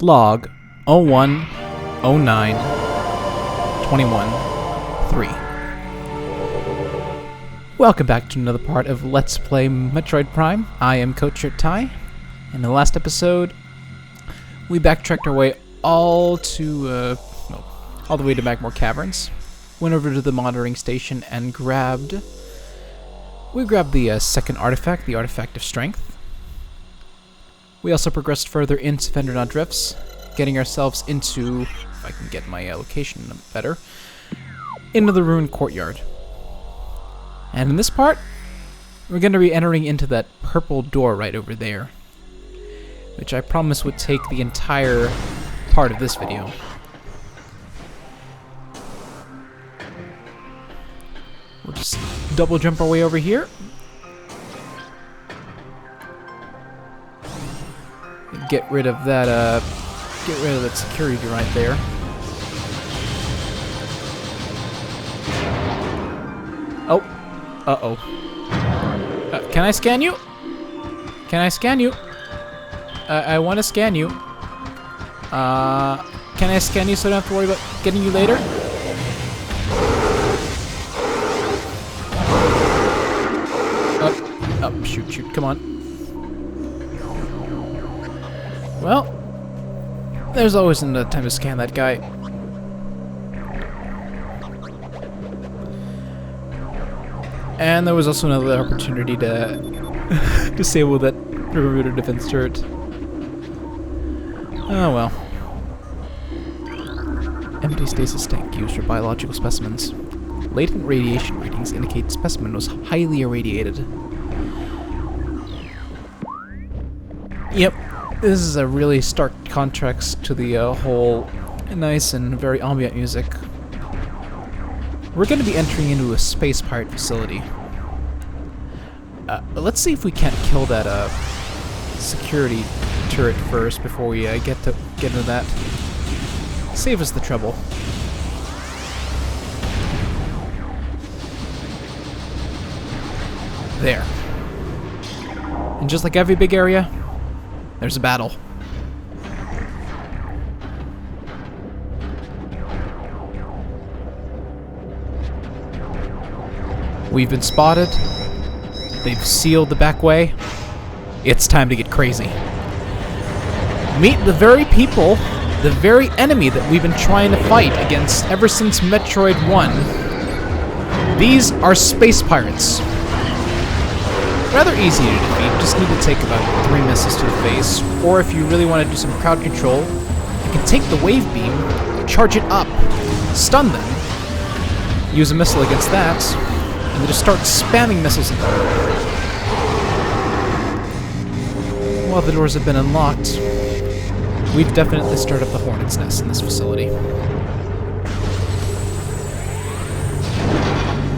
Log 01 09 21 3. Welcome back to another part of Let's Play Metroid Prime. I am CoatShirtTie. In the last episode, we backtracked our way all the way to Magmore Caverns. Went over to the monitoring station and grabbed the second artifact, the Artifact of Strength. We also progressed further into Fendernod Drifts, getting ourselves into, if I can get my location better, into the ruined courtyard. And in this part, we're going to be entering into that purple door right over there, which I promise would take the entire part of this video. We'll just double jump our way over here. Get rid of that security right there. Oh. Uh-oh. Can I scan you? Can I scan you? I want to scan you. Can I scan you so I don't have to worry about getting you later? Oh, shoot, come on. Well, there's always enough time to scan that guy. And there was also another opportunity to disable that perimeter defense turret. Oh well. Empty stasis tank used for biological specimens. Latent radiation readings indicate the specimen was highly irradiated. Yep. This is a really stark contrast to the whole nice and very ambient music. We're going to be entering into a space pirate facility. Let's see if we can't kill that security turret first before we get into that. Save us the trouble. There. And just like every big area, there's a battle. We've been spotted. They've sealed the back way. It's time to get crazy. Meet the very people, the very enemy that we've been trying to fight against ever since Metroid 1. These are space pirates. Rather easy to defeat, just need to take about 3 missiles to the face, or if you really want to do some crowd control, you can take the wave beam, charge it up, stun them, use a missile against that, and then just start spamming missiles at them. While the doors have been unlocked, we've definitely stirred up the hornet's nest in this facility.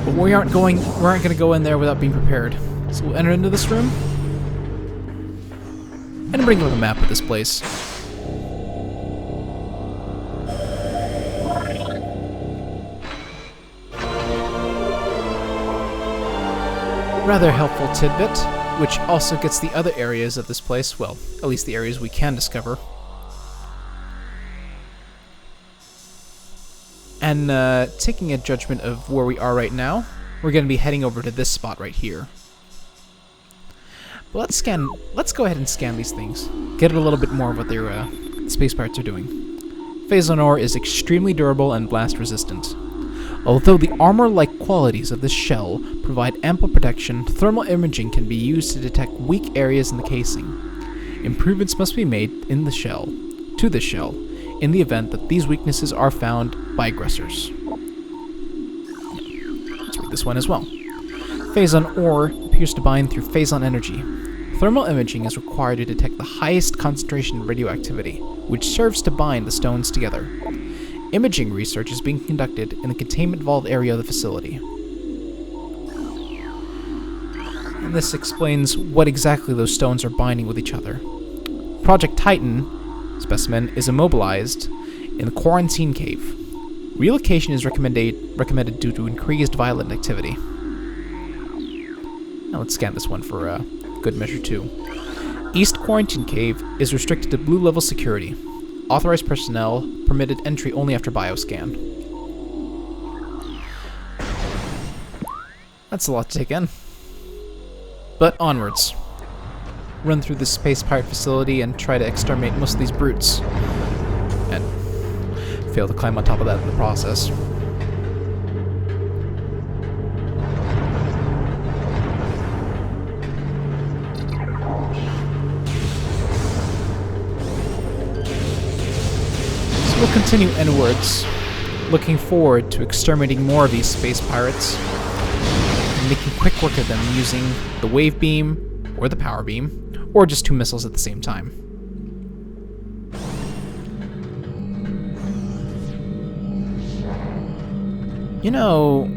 But we aren't going to go in there without being prepared. So we'll enter into this room and bring up a map of this place. Rather helpful tidbit, which also gets the other areas of this place, well, at least the areas we can discover. And taking a judgment of where we are right now, we're going to be heading over to this spot right here. But let's go ahead and scan these things. Get a little bit more of what their space pirates are doing. Phazon ore is extremely durable and blast resistant. Although the armor-like qualities of this shell provide ample protection, thermal imaging can be used to detect weak areas in the casing. Improvements must be made to the shell, in the event that these weaknesses are found by aggressors. Let's read this one as well. Phazon ore appears to bind through phazon energy. Thermal imaging is required to detect the highest concentration of radioactivity, which serves to bind the stones together. Imaging research is being conducted in the containment vault area of the facility. And this explains what exactly those stones are binding with each other. Project Titan specimen is immobilized in the quarantine cave. Relocation is recommended due to increased violent activity. Now let's scan this one for good measure too. East Quarantine Cave is restricted to blue level security. Authorized personnel, permitted entry only after bioscan. That's a lot to take in. But onwards. Run through the space pirate facility and try to exterminate most of these brutes. And fail to climb on top of that in the process. So we'll continue inwards, looking forward to exterminating more of these space pirates, and making quick work of them using the wave beam, or the power beam, or just 2 missiles at the same time. You know,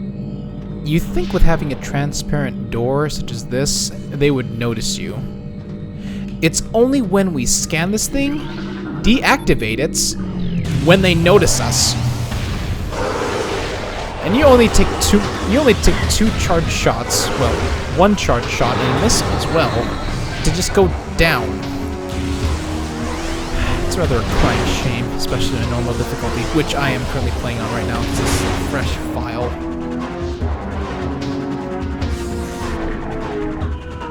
you think with having a transparent door such as this, they would notice you. It's only when we scan this thing, deactivate it, when they notice us. And you only take two charged shots, well, 1 charged shot and a missile as well, to just go down. It's rather a crying shame, especially in normal difficulty, which I am currently playing on right now because this is a fresh file.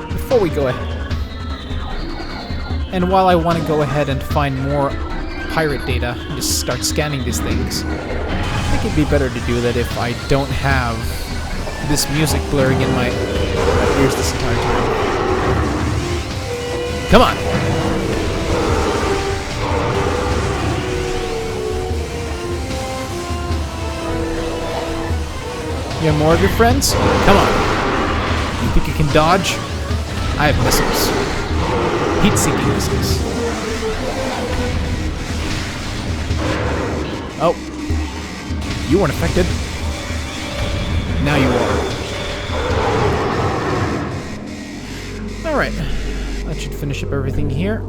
Before we go ahead, and while I want to go ahead and find more pirate data and just start scanning these things, I think it'd be better to do that if I don't have this music blaring in my ears this entire time. Come on! You have more of your friends? Come on. You think you can dodge? I have missiles. Heat-seeking missiles. Oh. You weren't affected. Now you are. Alright. That should finish up everything here.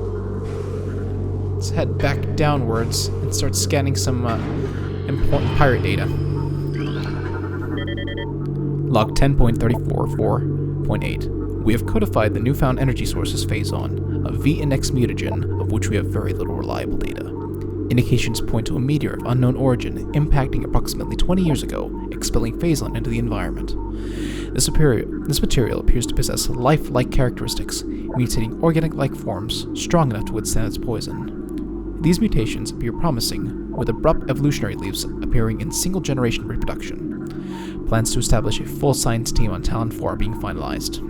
Let's head back downwards and start scanning some important pirate data. Log 10.34.4.8. We have codified the newfound energy source's phase-on, a V and X mutagen, of which we have very little reliable data. Indications point to a meteor of unknown origin impacting approximately 20 years ago, expelling phase-on into the environment. This material appears to possess life-like characteristics, mutating organic life forms strong enough to withstand its poison. These mutations appear promising, with abrupt evolutionary leaps appearing in single-generation reproduction. Plans to establish a full science team on Talon 4 are being finalized.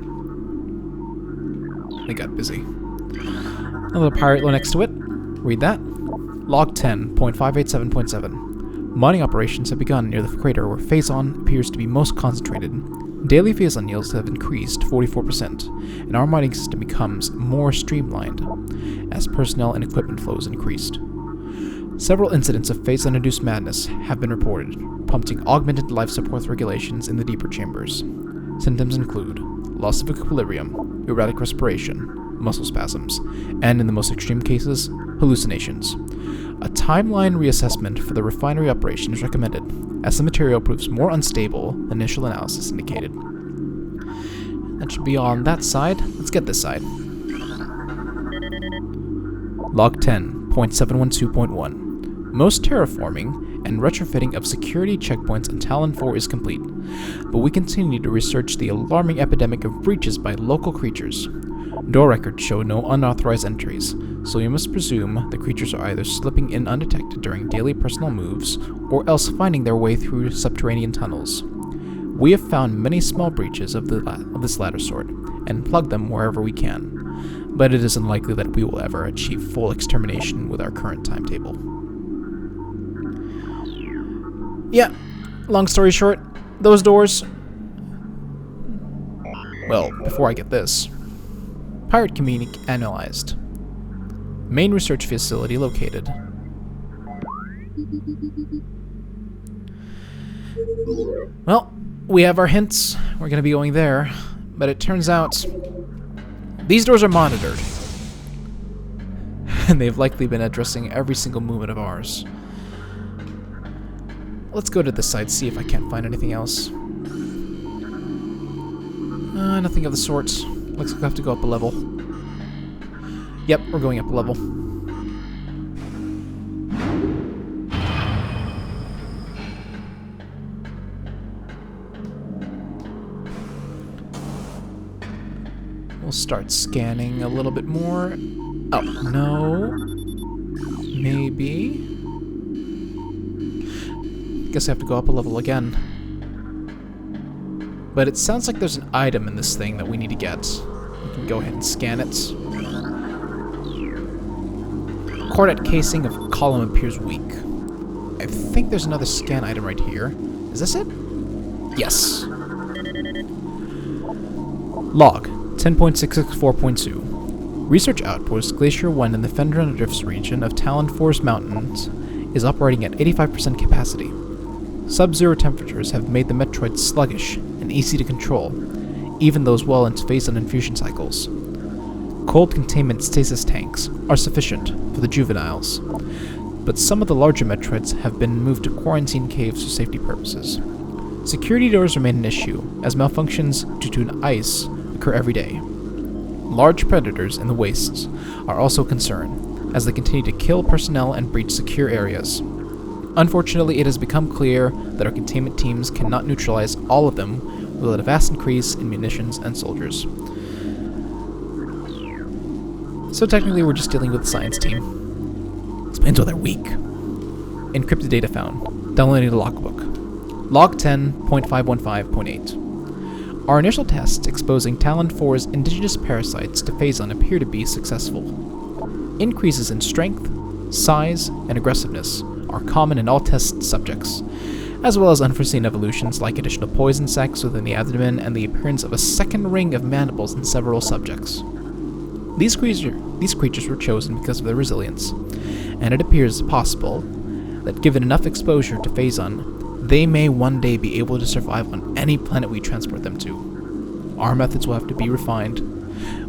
They got busy. Another pirate law next to it. Read that. Log 10.587.7. Mining operations have begun near the crater where phase-on appears to be most concentrated. Daily phase-on yields have increased 44%, and our mining system becomes more streamlined as personnel and equipment flows increased. Several incidents of phase-on-induced madness have been reported, prompting augmented life support regulations in the deeper chambers. Symptoms include loss of equilibrium, erratic respiration, muscle spasms, and in the most extreme cases, hallucinations. A timeline reassessment for the refinery operation is recommended, as the material proves more unstable than initial analysis indicated. That should be on that side. Let's get this side. Log 10.712.1. Most terraforming and retrofitting of security checkpoints on Talon 4 is complete, but we continue to research the alarming epidemic of breaches by local creatures. Door records show no unauthorized entries, so we must presume the creatures are either slipping in undetected during daily personal moves, or else finding their way through subterranean tunnels. We have found many small breaches of this latter sort, and plugged them wherever we can, but it is unlikely that we will ever achieve full extermination with our current timetable. Yeah, long story short, those doors... Well, before I get this. Pirate community analyzed. Main research facility located. Well, we have our hints. We're going to be going there. But it turns out these doors are monitored. And they've likely been addressing every single movement of ours. Let's go to this side, see if I can't find anything else. Nothing of the sort. Looks like I have to go up a level. Yep, we're going up a level. We'll start scanning a little bit more. Oh, no. Maybe. Guess I have to go up a level again. But it sounds like there's an item in this thing that we need to get. We can go ahead and scan it. Cordite casing of column appears weak. I think there's another scan item right here. Is this it? Yes. Log 10.664.2. Research outpost Glacier 1 in the Fendron Drifts region of Talon Forest Mountains is operating at 85% capacity. Sub-zero temperatures have made the Metroid sluggish and easy to control, even those well into phase-on infusion cycles. Cold containment stasis tanks are sufficient for the juveniles, but some of the larger Metroids have been moved to quarantine caves for safety purposes. Security doors remain an issue, as malfunctions due to an ice occur every day. Large predators in the wastes are also a concern, as they continue to kill personnel and breach secure areas. Unfortunately, it has become clear that our containment teams cannot neutralize all of them without a vast increase in munitions and soldiers. So technically we're just dealing with the science team. Explains why they're weak. Encrypted data found. Downloading the logbook. Log 10.515.8. Our initial tests exposing Talon 4's indigenous parasites to Phazon appear to be successful. Increases in strength, size, and aggressiveness are common in all test subjects, as well as unforeseen evolutions like additional poison sacs within the abdomen and the appearance of a second ring of mandibles in several subjects. These creatures were chosen because of their resilience, and it appears possible that given enough exposure to Phazon, they may one day be able to survive on any planet we transport them to. Our methods will have to be refined.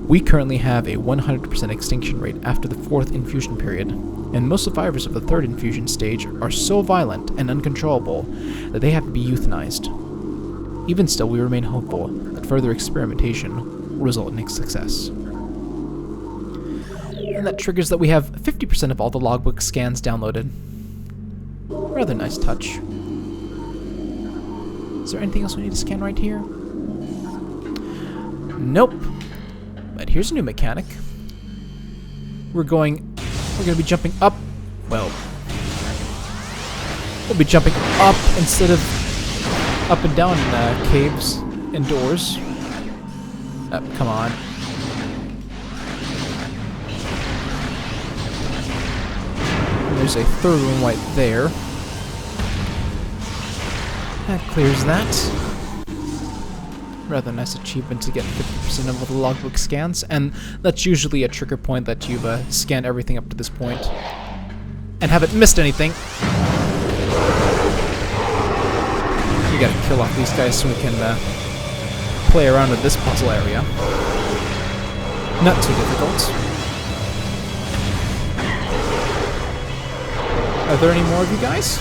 We currently have a 100% extinction rate after the 4th infusion period, and most survivors of the 3rd infusion stage are so violent and uncontrollable that they have to be euthanized. Even still, we remain hopeful that further experimentation will result in success. And that triggers that we have 50% of all the logbook scans downloaded. Rather nice touch. Is there anything else we need to scan right here? Nope. But here's a new mechanic. We're gonna be jumping up. Well, we'll be jumping up instead of up and down caves and doors. Come on. And there's a third one right there. That clears that. Rather nice achievement to get 50% of all the logbook scans, and that's usually a trigger point that you've scanned everything up to this point and haven't missed anything. We gotta kill off these guys so we can play around with this puzzle area. Not too difficult. Are there any more of you guys?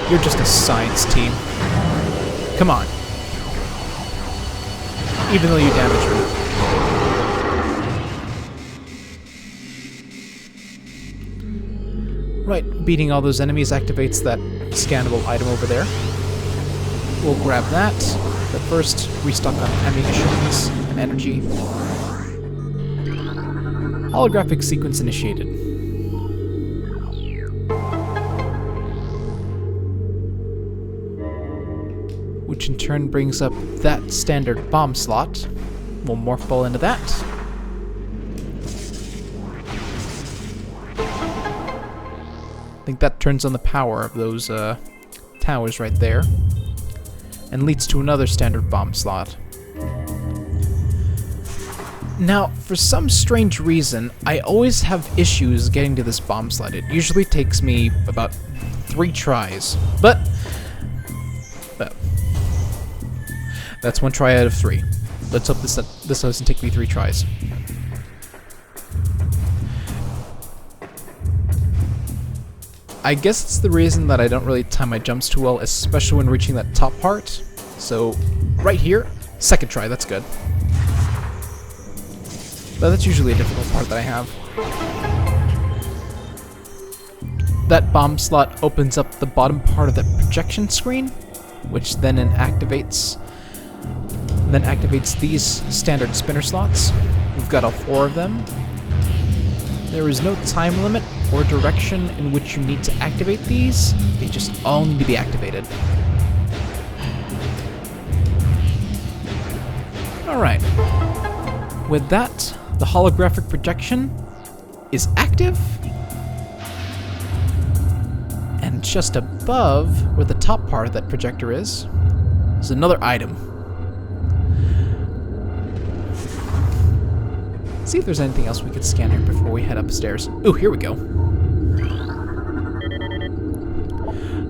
You're just a science team. Come on. Even though you damage me. Right, beating all those enemies activates that scannable item over there. We'll grab that, but first restock on ammunitions and energy. Holographic sequence initiated. Which in turn brings up that standard bomb slot. We'll morph ball into that. I think that turns on the power of those towers right there. And leads to another standard bomb slot. Now, for some strange reason, I always have issues getting to this bomb slot. It usually takes me about 3 tries. But that's 1 try out of 3. Let's hope this doesn't take me 3 tries. I guess it's the reason that I don't really time my jumps too well, especially when reaching that top part. So, right here, 2nd try, that's good. But that's usually a difficult part that I have. That bomb slot opens up the bottom part of the projection screen, which then activates then activates these standard spinner slots. We've got all 4 of them. There is no time limit or direction in which you need to activate these. They just all need to be activated. Alright. With that, the holographic projection is active. And just above, where the top part of that projector is another item. See if there's anything else we could scan here before we head upstairs. Ooh, here we go.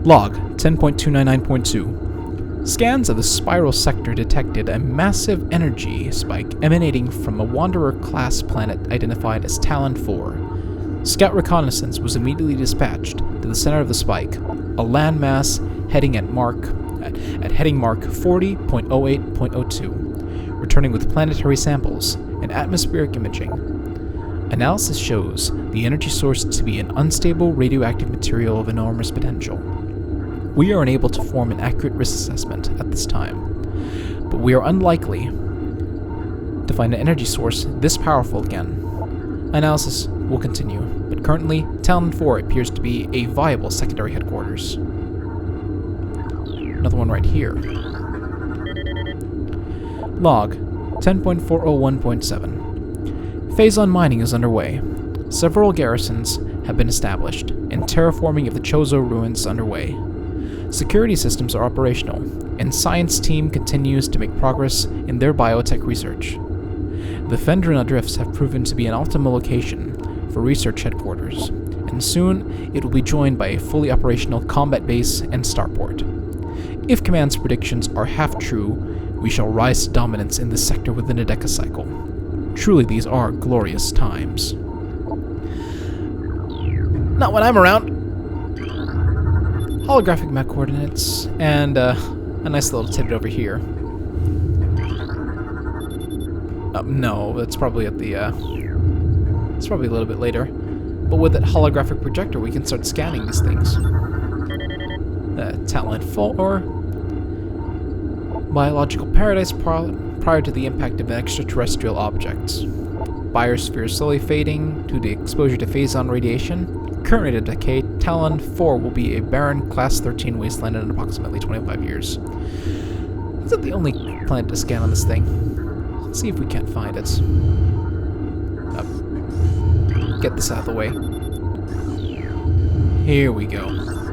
Log 10.299.2. Scans of the spiral sector detected a massive energy spike emanating from a Wanderer-class planet identified as Talon 4. Scout reconnaissance was immediately dispatched to the center of the spike, a landmass heading at heading mark 40.08.02, returning with planetary samples and atmospheric imaging. Analysis shows the energy source to be an unstable radioactive material of enormous potential. We are unable to form an accurate risk assessment at this time, but we are unlikely to find an energy source this powerful again. Analysis will continue, but currently, Talon 4 appears to be a viable secondary headquarters. Another one right here. Log 10.401.7. Phase-on mining is underway. Several garrisons have been established, and terraforming of the Chozo ruins is underway. Security systems are operational, and science team continues to make progress in their biotech research. The Fendrina Drifts have proven to be an optimal location for research headquarters, and soon it will be joined by a fully operational combat base and starport. If Command's predictions are half true, we shall rise to dominance in this sector within a decacycle. Truly, these are glorious times. Not when I'm around. Holographic map coordinates, and a nice little tidbit over here. No, that's probably at the, it's probably a little bit later. But with that holographic projector, we can start scanning these things. Talent 4. Biological paradise prior to the impact of extraterrestrial objects. Biosphere slowly fading due to exposure to phase-on radiation. Current rate of decay, Talon 4 will be a barren Class 13 wasteland in approximately 25 years. Is that the only planet to scan on this thing? Let's see if we can't find it. Get this out of the way. Here we go.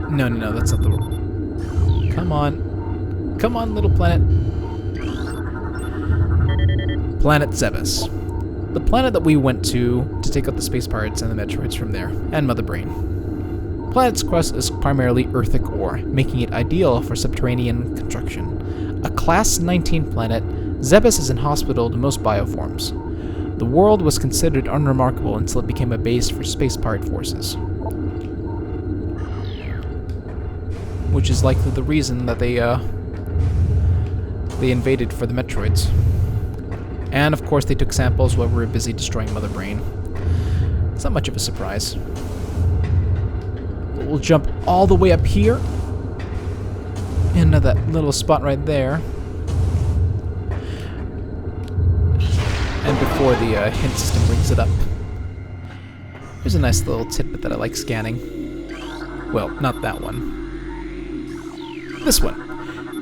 No, that's not the... Come on. Come on, little planet. Planet Zebus. The planet that we went to take out the space pirates and the Metroids from there, and Mother Brain. Planet's crust is primarily earthic ore, making it ideal for subterranean construction. A Class 19 planet, Zebus is inhospitable to most bioforms. The world was considered unremarkable until it became a base for space pirate forces. Which is likely the reason that they invaded for the Metroids. And of course they took samples while we were busy destroying Mother Brain. It's not much of a surprise. But we'll jump all the way up here into that little spot right there. And before the hint system brings it up, here's a nice little tidbit that I like scanning. Well, not that one. This one.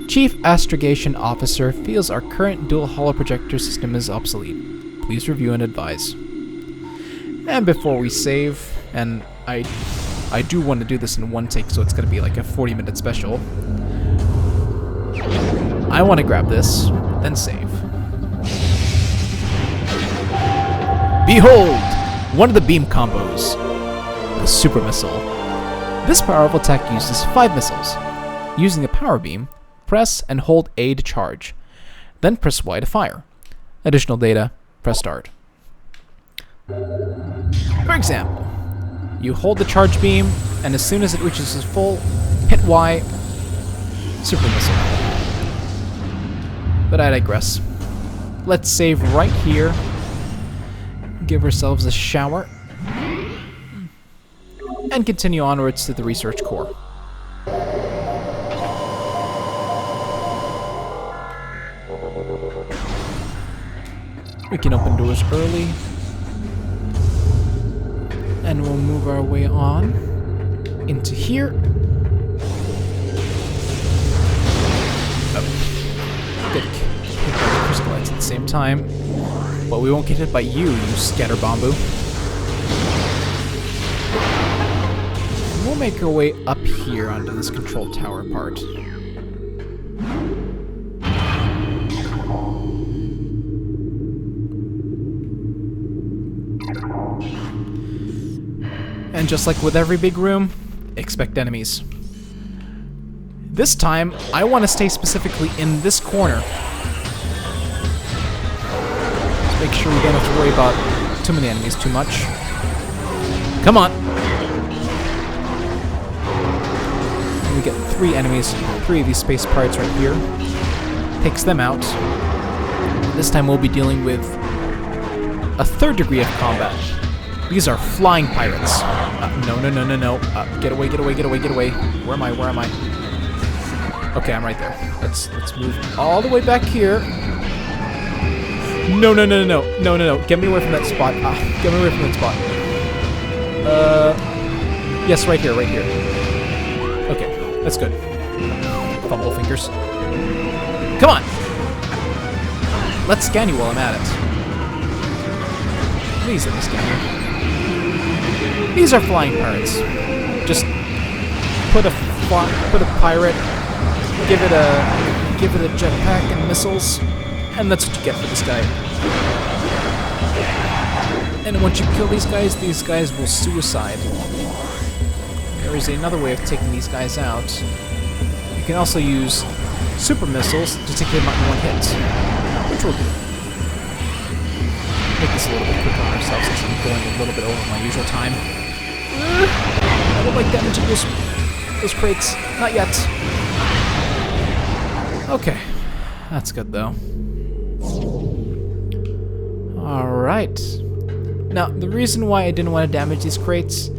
Chief Astrogation Officer feels our current dual holoprojector system is obsolete. Please review and advise. And before we save, and I do want to do this in one take, so it's going to be like a 40-minute special. I want to grab this, then save. Behold! One of the beam combos. The Super Missile. This powerful attack uses 5 missiles. Using the power beam, press and hold A to charge. Then press Y to fire. Additional data, press start. For example, you hold the charge beam, and as soon as it reaches its full, hit Y, Super Missile. But I digress. Let's save right here. Give ourselves a shower. And continue onwards to the research core. We can open doors early. And we'll move our way on into here. Oh. Get hit by the crystal lights at the same time. But we won't get hit by you, you scatter bombu. We'll make our way up here onto this control tower part. And just like with every big room, expect enemies. This time, I want to stay specifically in this corner. Let's make sure we don't have to worry about too many enemies too much. Come on! And we get 3 enemies, 3 of these space pirates right here. Takes them out. This time we'll be dealing with a 3rd degree of combat. These are flying pirates. No. Get away, get away, get away, get away. Where am I? Where am I? Okay, I'm right there. Let's move all the way back here. No. Get me away from that spot. Get me away from that spot. Yes, right here, right here. Okay, that's good. Fumble fingers. Come on! Let's scan you while I'm at it. Please let me scan you. These are flying pirates. Just put a pirate, give it a jetpack and missiles, and that's what you get for this guy. And once you kill these guys will suicide. There is another way of taking these guys out. You can also use super missiles to take them out in one hit, which will do. Make this a little bit quicker on ourselves since I'm going a little bit over my usual time. I don't like damaging those crates. Not yet. Okay. That's good, though. Alright. Now, the reason why I didn't want to damage these crates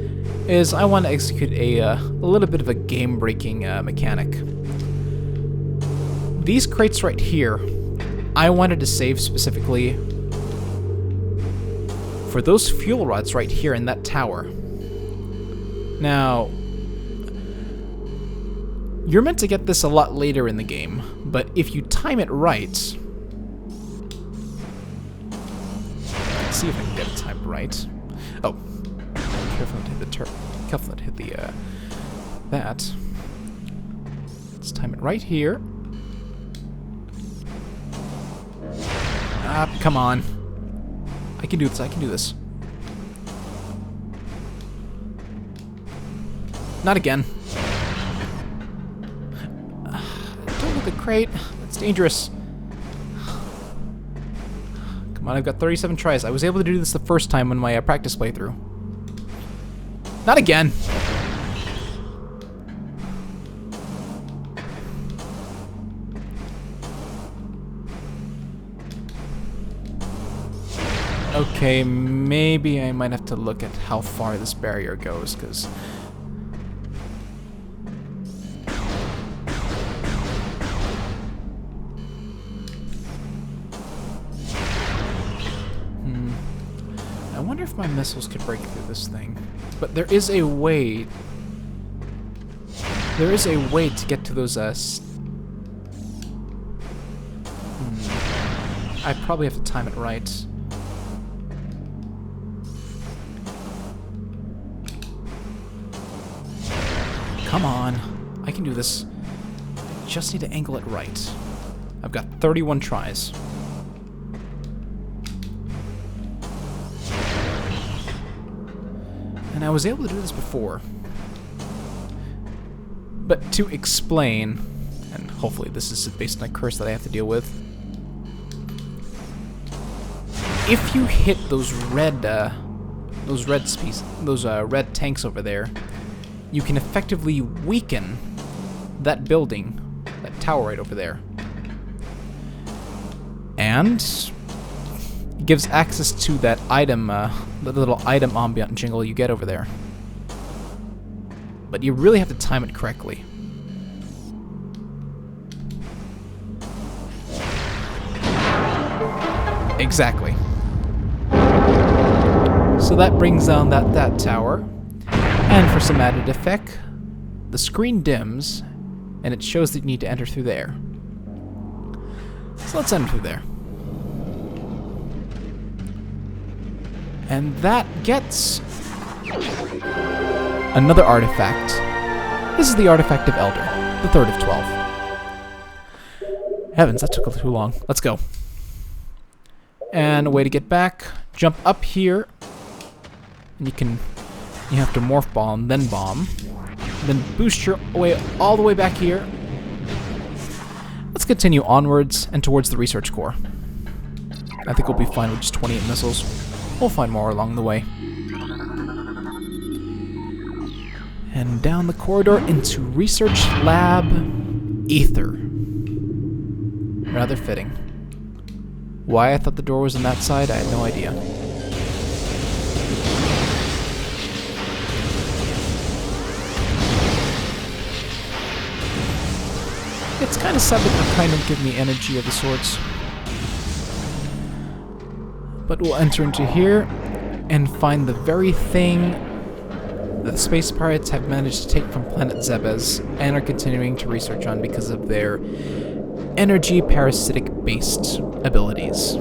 is I want to execute a little bit of a game-breaking mechanic. These crates right here, I wanted to save specifically for those fuel rods right here in that tower. Now, you're meant to get this a lot later in the game, but if you time it right... Let's see if I can get it timed right. Oh. Careful not to hit the careful not to hit the, that. Let's time it right here. Come on. I can do this, I can do this. Not again. Don't hit the crate. That's dangerous. Come on, I've got 37 tries. I was able to do this the first time on my practice playthrough. Not again. Okay, maybe I might have to look at how far this barrier goes, because... I wonder if my missiles could break through this thing. But there is a way... There is a way to get to those, I probably have to time it right. Come on. I can do this. I just need to angle it right. I've got 31 tries. And I was able to do this before. But to explain, and hopefully this is based on a curse that I have to deal with, if you hit those red red tanks over there, you can effectively weaken that building, that tower right over there. And it gives access to that item, the little item ambient jingle you get over there. But you really have to time it correctly. exactly. So that brings down that tower. And for some added effect, the screen dims, and it shows that you need to enter through there. So let's enter through there. And that gets another artifact. This is the Artifact of Elder, the third of 12. Heavens, that took too long. Let's go. And a way to get back, jump up here, and you have to morph bomb, then bomb, then boost your way all the way back here. Let's continue onwards and towards the research core. I think we'll be fine with just 28 missiles. We'll find more along the way. And down the corridor into Research Lab Ether. Rather fitting. Why I thought the door was on that side, I had no idea. It's kind of sad that they kind of give me energy of the sorts. But we'll enter into here and find the very thing that the space pirates have managed to take from planet Zebus and are continuing to research on because of their energy parasitic based abilities.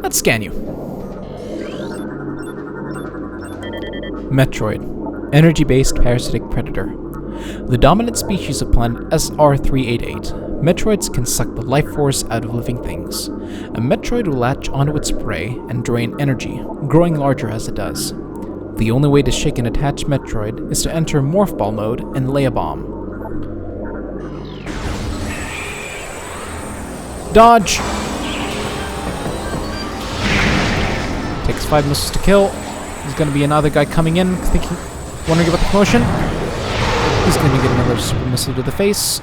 Let's scan you. Metroid, energy-based parasitic predator. The dominant species of planet SR388. Metroids can suck the life force out of living things. A Metroid will latch onto its prey and drain energy, growing larger as it does. The only way to shake an attached Metroid is to enter Morph Ball mode and lay a bomb. Dodge! Takes 5 missiles to kill. There's going to be another guy coming in, wondering about the promotion. He's going to get another super missile to the face.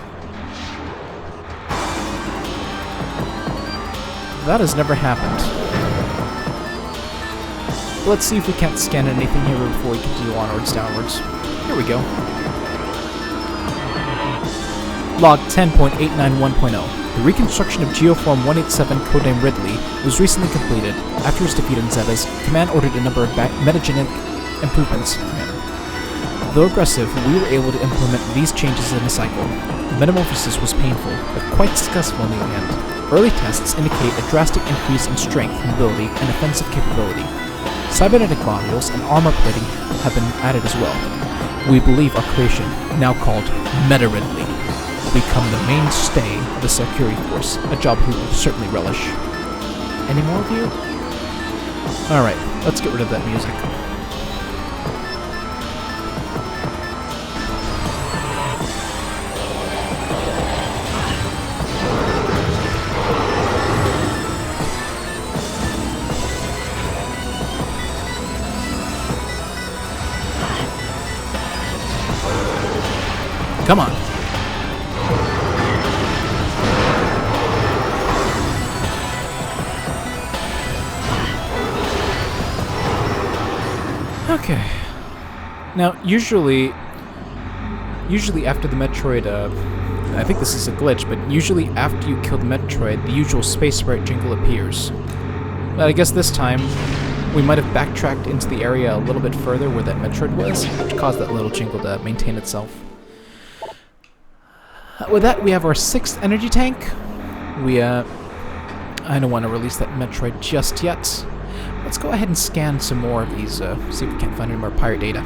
That has never happened. Let's see if we can't scan anything here before we continue onwards, downwards. Here we go. Log 10.891.0. The reconstruction of Geoform 187, codename Ridley, was recently completed. After his defeat in Zebus, Command ordered a number of metagenic improvements. Though aggressive, we were able to implement these changes in a cycle. The metamorphosis was painful, but quite successful in the end. Early tests indicate a drastic increase in strength, mobility, and offensive capability. Cybernetic modules and armor plating have been added as well. We believe our creation, now called Meta Ridley, will become the mainstay of the security force, a job we will certainly relish. Any more of you? Alright, let's get rid of that music. Come on. Okay. Now, usually after the Metroid, I think this is a glitch, but usually after you kill the Metroid, the usual space sprite jingle appears. But I guess this time, we might have backtracked into the area a little bit further where that Metroid was, which caused that little jingle to maintain itself. With that, we have our 6th energy tank. I don't want to release that Metroid just yet. Let's go ahead and scan some more of these, see if we can't find any more pirate data.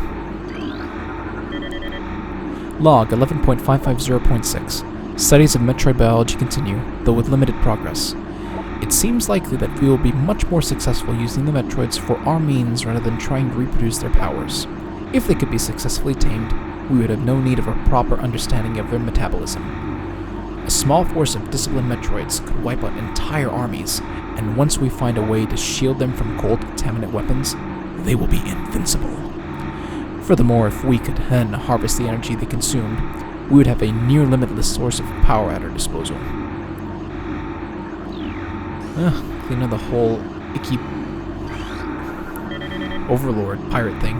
Log 11.550.6. Studies of Metroid biology continue, though with limited progress. It seems likely that we will be much more successful using the Metroids for our means rather than trying to reproduce their powers. If they could be successfully tamed, we would have no need of a proper understanding of their metabolism. A small force of disciplined Metroids could wipe out entire armies, and once we find a way to shield them from cold-contaminant weapons, they will be invincible. Furthermore, if we could then harvest the energy they consumed, we would have a near-limitless source of power at our disposal. Clean up the whole icky Overlord pirate thing.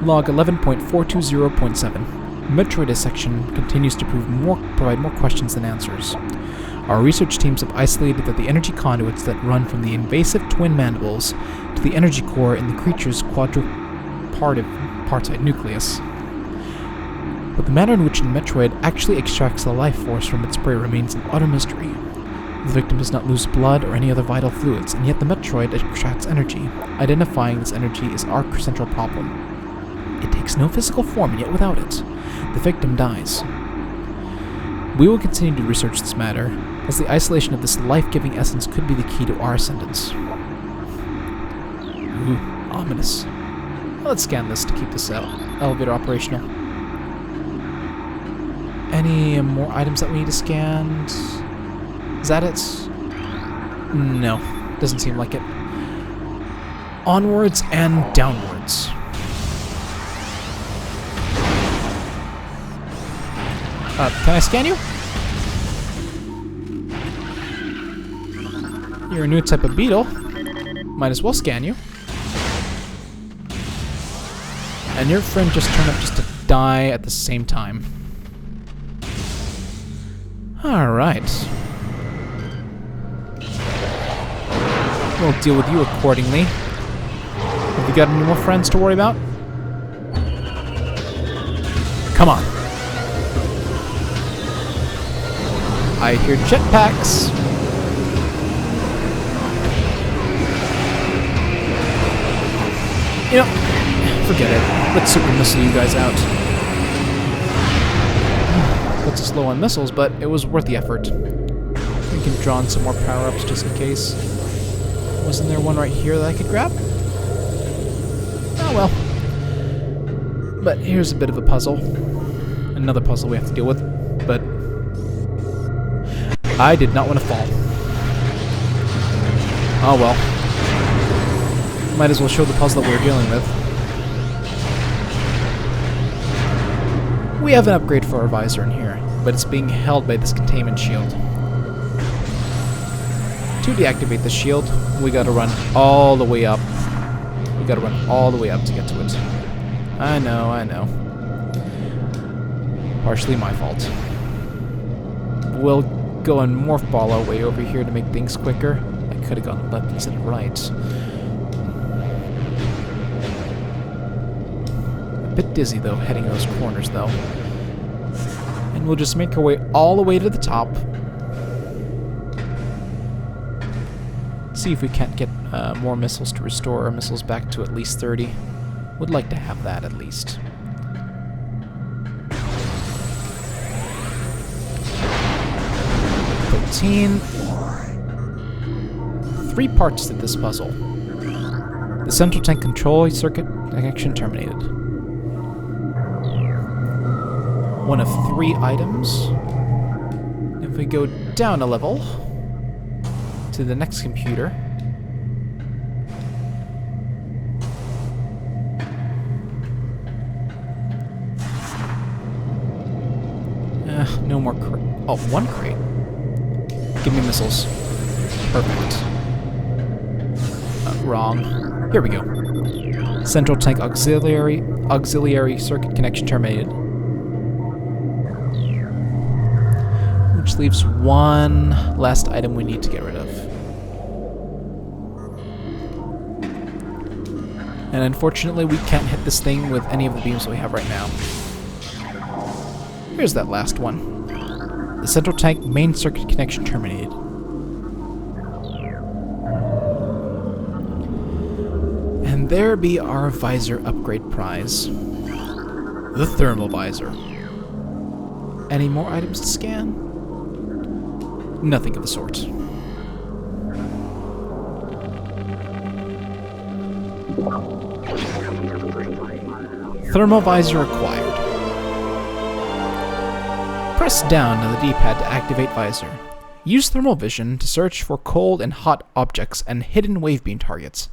Log 11.420.7. Metroid dissection continues to provide more questions than answers. Our research teams have isolated that the energy conduits that run from the invasive twin mandibles to the energy core in the creature's quadripartite nucleus. But the manner in which the Metroid actually extracts the life force from its prey remains an utter mystery. The victim does not lose blood or any other vital fluids, and yet the Metroid extracts energy. Identifying this energy is our central problem. It takes no physical form, and yet without it, the victim dies. We will continue to research this matter, as the isolation of this life-giving essence could be the key to our ascendance. Ooh, ominous. Let's scan this to keep this elevator operational. Any more items that we need to scan? Is that it? No, doesn't seem like it. Onwards and downwards. Can I scan you? You're a new type of beetle. Might as well scan you. And your friend just turned up just to die at the same time. Alright. We'll deal with you accordingly. Have you got any more friends to worry about? Come on. I hear jetpacks. You know, forget it. Let's super missile you guys out. Puts us low on missiles, but it was worth the effort. We can draw on some more power-ups just in case. Wasn't there one right here that I could grab? Oh well. But here's a bit of a puzzle. Another puzzle we have to deal with, but I did not want to fall. Oh well. Might as well show the puzzle that we're dealing with. We have an upgrade for our visor in here, but it's being held by this containment shield. To deactivate the shield, we gotta run all the way up. We gotta run all the way up to get to it. I know, I know. Partially my fault. We'll go and morph ball our way over here to make things quicker. I could have gone left instead of right. A bit dizzy though, heading those corners though. And we'll just make our way all the way to the top. See if we can't get more missiles to restore our missiles back to at least 30. Would like to have that at least. Three parts to this puzzle. The central tank control circuit connection terminated. One of 3 items. If we go down a level to the next computer. No more crate. Oh, 1 crate. Give me missiles. Perfect. Wrong. Here we go. Central tank auxiliary circuit connection terminated. Which leaves 1 last item we need to get rid of. And unfortunately, we can't hit this thing with any of the beams that we have right now. Here's that last one. The central tank main circuit connection terminated. And there be our visor upgrade prize. The Thermal Visor. Any more items to scan? Nothing of the sort. Thermal Visor acquired. Press down on the D-pad to activate visor. Use thermal vision to search for cold and hot objects and hidden wave beam targets.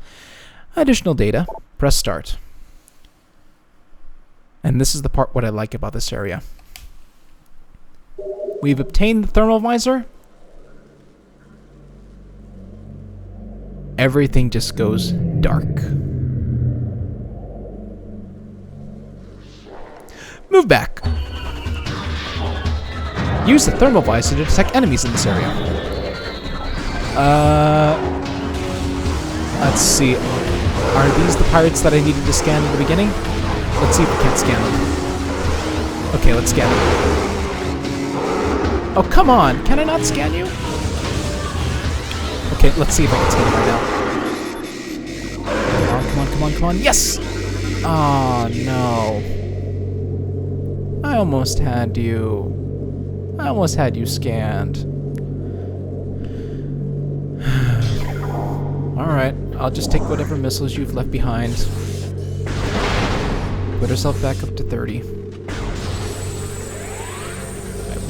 Additional data. Press start. And this is the part what I like about this area. We've obtained the thermal visor. Everything just goes dark. Move back. Use the Thermal Visor to detect enemies in this area. Let's see. Are these the pirates that I needed to scan in the beginning? Let's see if we can't scan them. Okay, let's scan them. Oh, come on! Can I not scan you? Okay, let's see if I can scan you right now. Come on, come on, come on, come on. Yes! Oh, no. I almost had you. I almost had you scanned. Alright, I'll just take whatever missiles you've left behind. Put herself back up to 30.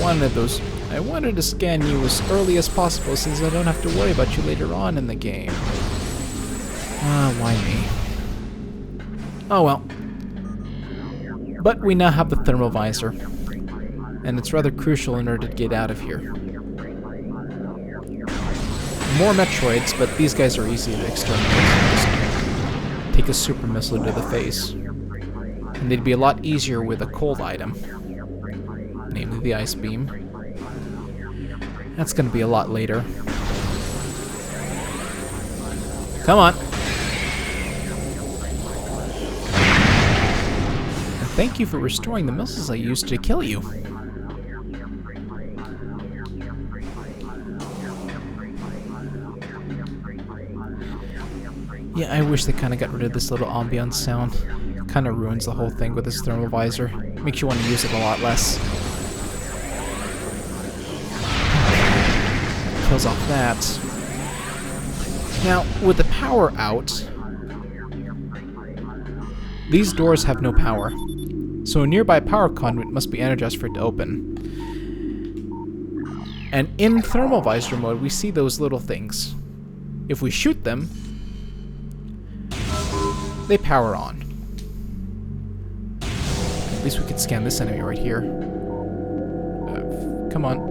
I wanted to scan you as early as possible since I don't have to worry about you later on in the game. Why me? Oh well. But we now have the Thermal Visor. And it's rather crucial in order to get out of here. More Metroids, but these guys are easy to exterminate. Just take a super missile to the face. And they'd be a lot easier with a cold item. Namely the ice beam. That's gonna be a lot later. Come on! And thank you for restoring the missiles I used to kill you. Yeah, I wish they kind of got rid of this little ambiance sound. Kind of ruins the whole thing with this Thermal Visor. Makes you want to use it a lot less. Kills off that. Now, with the power out, these doors have no power. So a nearby power conduit must be energized for it to open. And in Thermal Visor mode, we see those little things. If we shoot them, they power on. At least we could scan this enemy right here. Come on.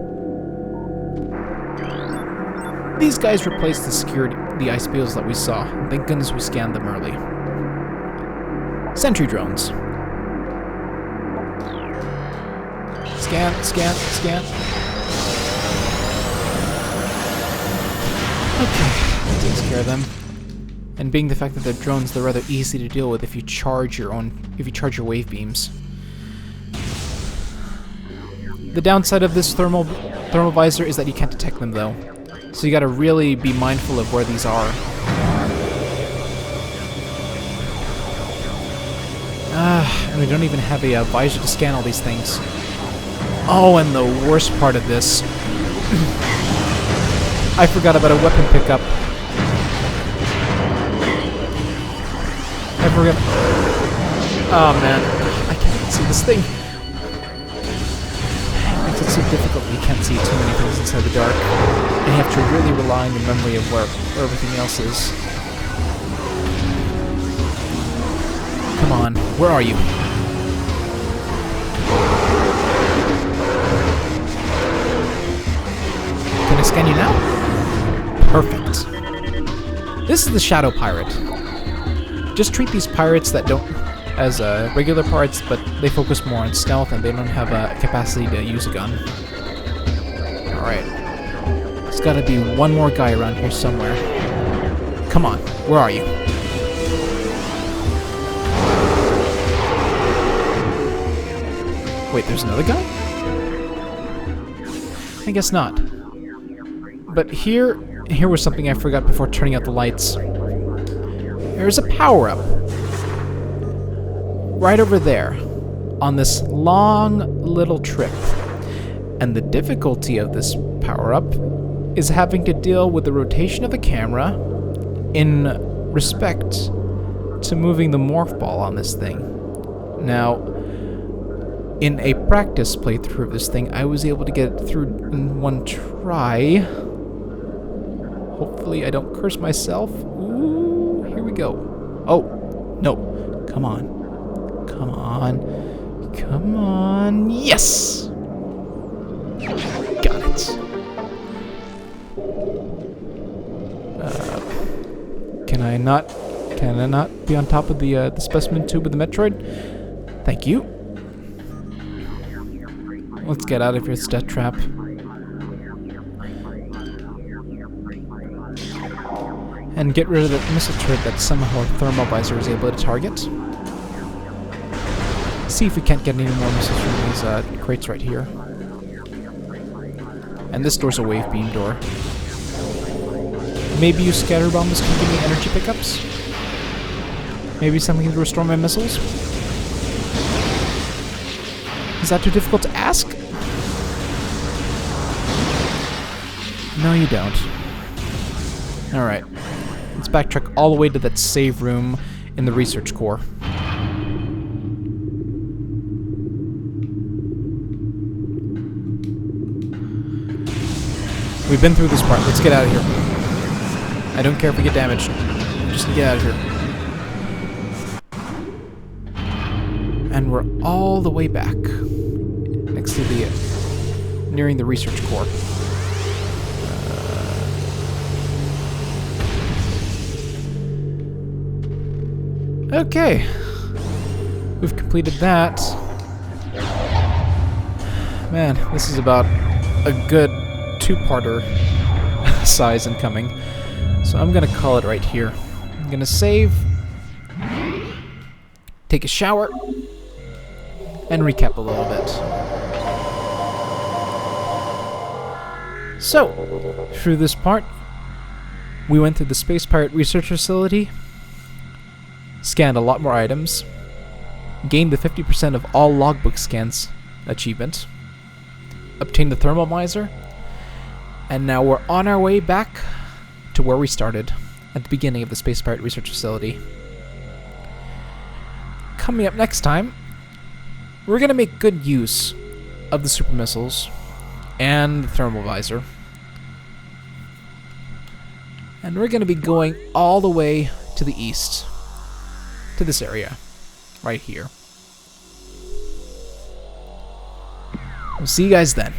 These guys replaced the ice beetles that we saw. Thank goodness we scanned them early. Sentry Drones. Scan, scan, scan. Okay, that takes care of them. And being the fact that they're drones, they're rather easy to deal with if you charge your wave beams. The downside of this thermal visor is that you can't detect them though. So you gotta really be mindful of where these are. And we don't even have a visor to scan all these things. Oh, and the worst part of this. I forgot about a weapon pickup. Oh man, I can't see this thing. It makes it so difficult when you can't see too many things inside the dark. And you have to really rely on your memory of where everything else is. Come on, where are you? Can I scan you now? Perfect. This is the Shadow Pirate. Just treat these pirates that don't as regular pirates, but they focus more on stealth and they don't have a capacity to use a gun. Alright. There's gotta be one more guy around here somewhere. Come on, where are you? Wait, there's another guy? I guess not. But here was something I forgot before turning out the lights. There's a power-up. Right over there. On this long little trip. And the difficulty of this power-up is having to deal with the rotation of the camera in respect to moving the morph ball on this thing. Now, in a practice playthrough of this thing, I was able to get it through in one try. Hopefully I don't curse myself. Ooh, here we go. Oh, no. Come on. Come on. Come on. Yes! Got it. Can I not be on top of the specimen tube of the Metroid? Thank you. Let's get out of here, it's a death trap. And get rid of the missile turret that somehow Thermal Visor is able to target. See if we can't get any more missiles from these crates right here. And this door's a wave beam door. Maybe use scatter bombs can give me energy pickups? Maybe something to restore my missiles? Is that too difficult to ask? No, you don't. Alright. Let's backtrack all the way to that save room in the research core. We've been through this part. Let's get out of here. I don't care if we get damaged. Just get out of here. And we're all the way back. Next to the... nearing the research core. Okay. We've completed that. Man, this is about a good two-parter size incoming. So I'm gonna call it right here. I'm gonna save, take a shower, and recap a little bit. So, through this part, we went to the Space Pirate Research Facility, scanned a lot more items, gained the 50% of all logbook scans achievement, obtained the Thermal Visor, and now we're on our way back to where we started, at the beginning of the Space Pirate Research Facility. Coming up next time, we're going to make good use of the super missiles and the Thermal Visor. And we're going to be going all the way to the east, to this area, right here. We'll see you guys then.